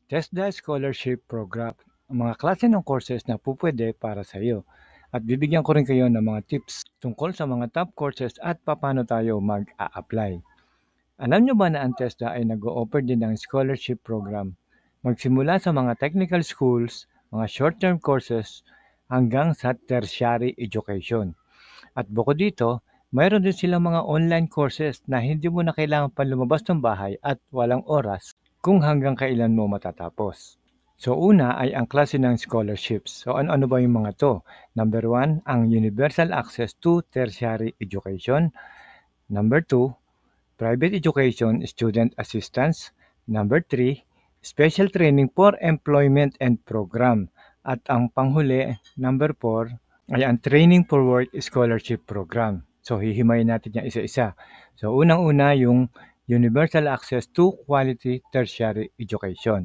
TESDA Scholarship Program, ang mga klase ng courses na pupwede para sa iyo. At bibigyan ko rin kayo ng mga tips tungkol sa mga top courses at paano tayo mag-a-apply. Alam nyo ba na ang TESDA ay nag-o-offer din ng scholarship program? Magsimula sa mga technical schools, mga short-term courses, hanggang sa tertiary education. At bukod dito, mayroon din silang mga online courses na hindi mo na kailangan pa lumabas ng bahay at walang oras kung hanggang kailan mo matatapos. So una ay ang klase ng scholarships. So ano-ano ba yung mga to? Number 1, ang universal access to tertiary education. Number 2, private education student assistance. Number 3, special training for employment and program. At ang panghuli, number 4, ay ang training for work scholarship program. So hihimayin natin yan isa-isa. So unang-una yung universal access to quality tertiary education.